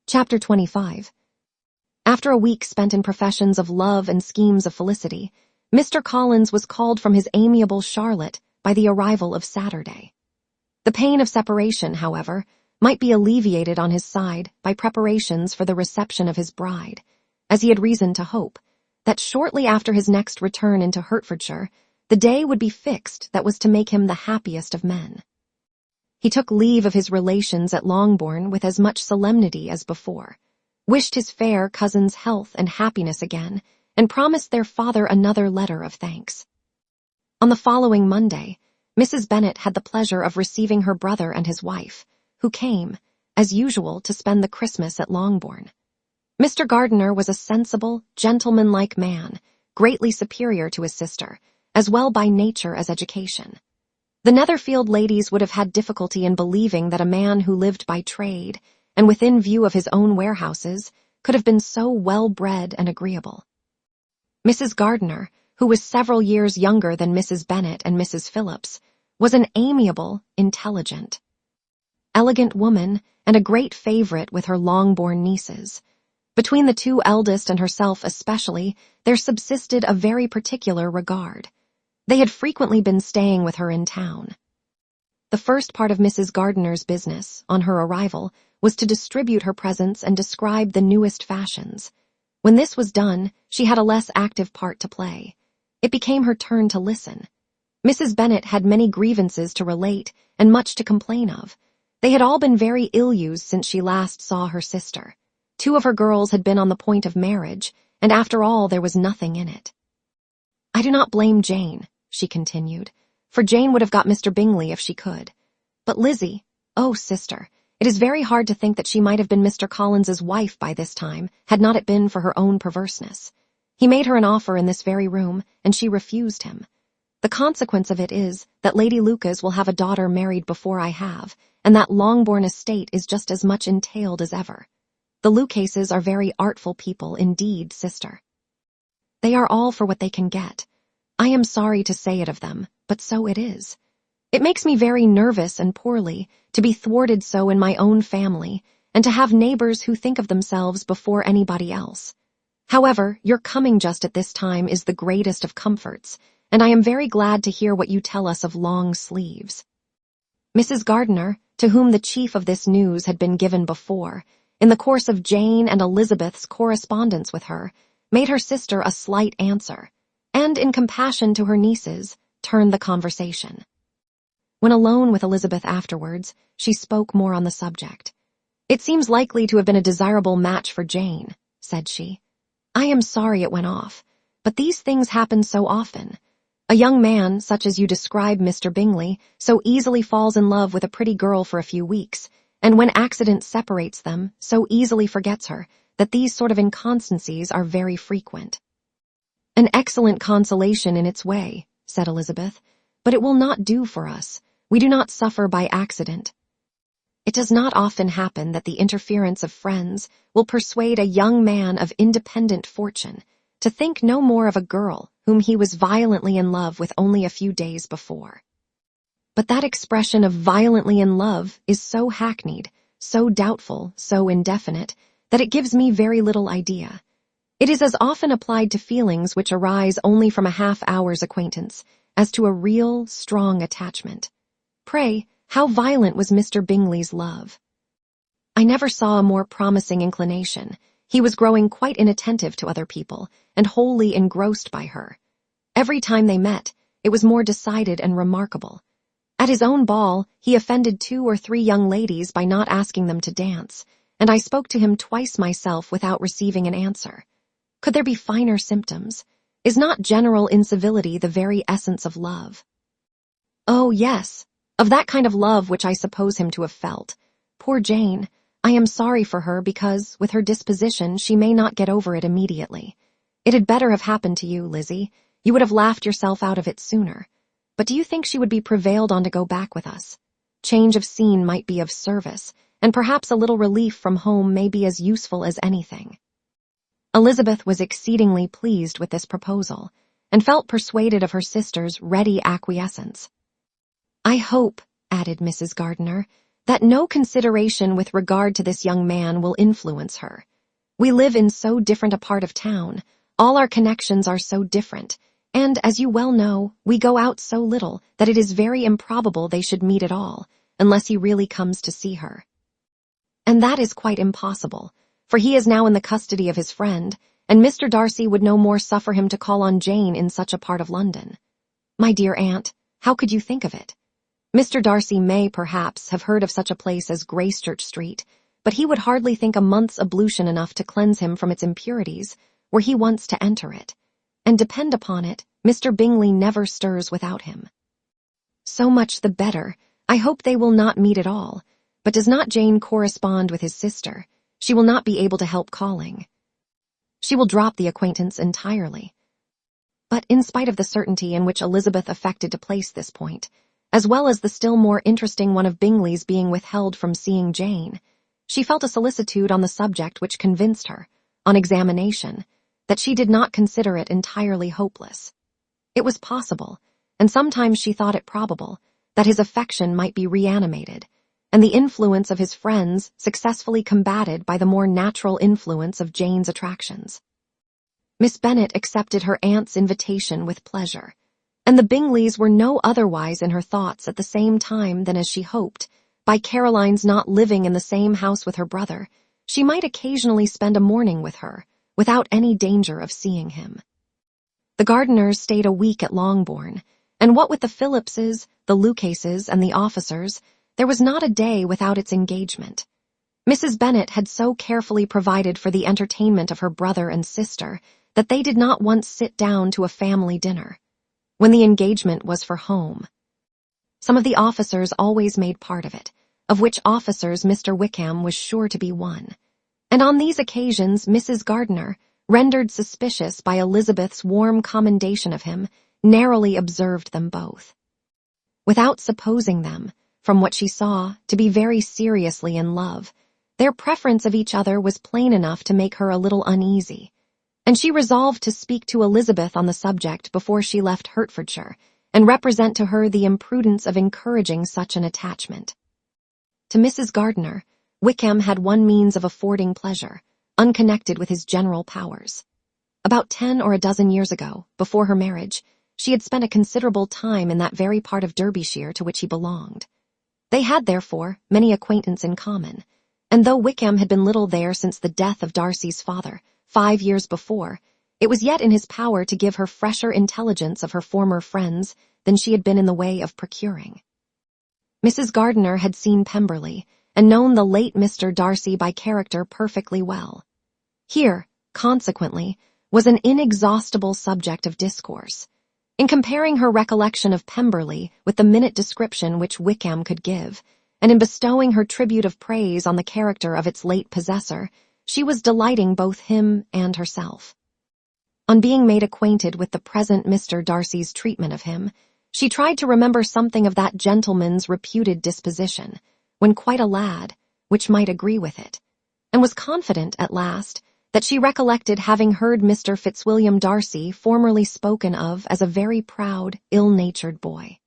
Chapter 25. After a week spent in professions of love and schemes of felicity, Mr. Collins was called from his amiable Charlotte by the arrival of Saturday. The pain of separation, however, might be alleviated on his side by preparations for the reception of his bride, as he had reason to hope that shortly after his next return into Hertfordshire, the day would be fixed that was to make him the happiest of men. He took leave of his relations at Longbourn with as much solemnity as before, wished his fair cousin's health and happiness again, and promised their father another letter of thanks. On the following Monday, Mrs. Bennet had the pleasure of receiving her brother and his wife, who came, as usual, to spend the Christmas at Longbourn. Mr. Gardiner was a sensible, gentlemanlike man, greatly superior to his sister, as well by nature as education. The Netherfield ladies would have had difficulty in believing that a man who lived by trade, and within view of his own warehouses, could have been so well-bred and agreeable. Mrs. Gardiner, who was several years younger than Mrs. Bennet and Mrs. Phillips, was an amiable, intelligent, elegant woman and a great favorite with her Longbourn nieces. Between the two eldest and herself especially, there subsisted a very particular regard. They had frequently been staying with her in town. The first part of Mrs. Gardiner's business, on her arrival, was to distribute her presents and describe the newest fashions. When this was done, she had a less active part to play. It became her turn to listen. Mrs. Bennet had many grievances to relate and much to complain of. They had all been very ill-used since she last saw her sister. 2 of her girls had been on the point of marriage, and after all there was nothing in it. "I do not blame Jane," she continued, "for Jane would have got Mr. Bingley if she could. But Lizzie, oh, sister, it is very hard to think that she might have been Mr. Collins's wife by this time, had not it been for her own perverseness. He made her an offer in this very room, and she refused him. The consequence of it is that Lady Lucas will have a daughter married before I have, and that Longbourn estate is just as much entailed as ever. The Lucases are very artful people indeed, sister. They are all for what they can get. I am sorry to say it of them, but so it is. It makes me very nervous and poorly to be thwarted so in my own family, and to have neighbors who think of themselves before anybody else. However, your coming just at this time is the greatest of comforts, and I am very glad to hear what you tell us of long sleeves." Mrs. Gardiner, to whom the chief of this news had been given before, in the course of Jane and Elizabeth's correspondence with her, made her sister a slight answer, and in compassion to her nieces, turned the conversation. When alone with Elizabeth afterwards, she spoke more on the subject. "It seems likely to have been a desirable match for Jane," said she. "I am sorry it went off, but these things happen so often. A young man, such as you describe Mr. Bingley, so easily falls in love with a pretty girl for a few weeks, and when accident separates them, so easily forgets her, that these sort of inconstancies are very frequent." "An excellent consolation in its way," said Elizabeth, "but it will not do for us. We do not suffer by accident. It does not often happen that the interference of friends will persuade a young man of independent fortune to think no more of a girl whom he was violently in love with only a few days before. But that expression of violently in love is so hackneyed, so doubtful, so indefinite, that it gives me very little idea. It is as often applied to feelings which arise only from a half-hour's acquaintance as to a real, strong attachment. Pray, how violent was Mr. Bingley's love?" "I never saw a more promising inclination. He was growing quite inattentive to other people, and wholly engrossed by her. Every time they met, it was more decided and remarkable. At his own ball, he offended 2 or 3 young ladies by not asking them to dance, and I spoke to him twice myself without receiving an answer. Could there be finer symptoms? Is not general incivility the very essence of love?" "Oh, yes, of that kind of love which I suppose him to have felt. Poor Jane, I am sorry for her because, with her disposition, she may not get over it immediately. It had better have happened to you, Lizzie. You would have laughed yourself out of it sooner. But do you think she would be prevailed on to go back with us? Change of scene might be of service, and perhaps a little relief from home may be as useful as anything." Elizabeth was exceedingly pleased with this proposal, and felt persuaded of her sister's ready acquiescence. "I hope," added Mrs. Gardiner, that no consideration with regard to this young man will influence her. We live in so different a part of town, all our connections are so different, and, as you well know, we go out so little that it is very improbable they should meet at all, unless he really comes to see her. And that is quite impossible, for he is now in the custody of his friend, and Mr. Darcy would no more suffer him to call on Jane in such a part of London. My dear aunt, how could you think of it? Mr. Darcy may, perhaps, have heard of such a place as Gracechurch Street, but he would hardly think a month's ablution enough to cleanse him from its impurities, were he once to enter it. And depend upon it, Mr. Bingley never stirs without him. So much the better. I hope they will not meet at all. But does not Jane correspond with his sister? She will not be able to help calling. She will drop the acquaintance entirely. But in spite of the certainty in which Elizabeth affected to place this point, as well as the still more interesting one of Bingley's being withheld from seeing Jane, she felt a solicitude on the subject which convinced her, on examination, that she did not consider it entirely hopeless. It was possible, and sometimes she thought it probable, that his affection might be reanimated, and the influence of his friends successfully combated by the more natural influence of Jane's attractions. Miss Bennet accepted her aunt's invitation with pleasure, and the Bingleys were no otherwise in her thoughts at the same time than as she hoped, by Caroline's not living in the same house with her brother, she might occasionally spend a morning with her, without any danger of seeing him. The Gardiners stayed a week at Longbourn, and what with the Phillipses, the Lucases, and the officers, there was not a day without its engagement. Mrs. Bennet had so carefully provided for the entertainment of her brother and sister that they did not once sit down to a family dinner, when the engagement was for home. Some of the officers always made part of it, of which officers Mr. Wickham was sure to be one, and on these occasions Mrs. Gardiner, rendered suspicious by Elizabeth's warm commendation of him, narrowly observed them both. Without supposing them, from what she saw, to be very seriously in love, their preference of each other was plain enough to make her a little uneasy, and she resolved to speak to Elizabeth on the subject before she left Hertfordshire, and represent to her the imprudence of encouraging such an attachment. To Mrs. Gardiner, Wickham had one means of affording pleasure, unconnected with his general powers. About 10 or a dozen years ago, before her marriage, she had spent a considerable time in that very part of Derbyshire to which he belonged. They had, therefore, many acquaintance in common, and though Wickham had been little there since the death of Darcy's father, 5 years before, it was yet in his power to give her fresher intelligence of her former friends than she had been in the way of procuring. Mrs. Gardiner had seen Pemberley, and known the late Mr. Darcy by character perfectly well. Here, consequently, was an inexhaustible subject of discourse. In comparing her recollection of Pemberley with the minute description which Wickham could give, and in bestowing her tribute of praise on the character of its late possessor, she was delighting both him and herself. On being made acquainted with the present Mr. Darcy's treatment of him, she tried to remember something of that gentleman's reputed disposition, when quite a lad, which might agree with it, and was confident, at last, that she recollected having heard Mr. Fitzwilliam Darcy formerly spoken of as a very proud, ill-natured boy.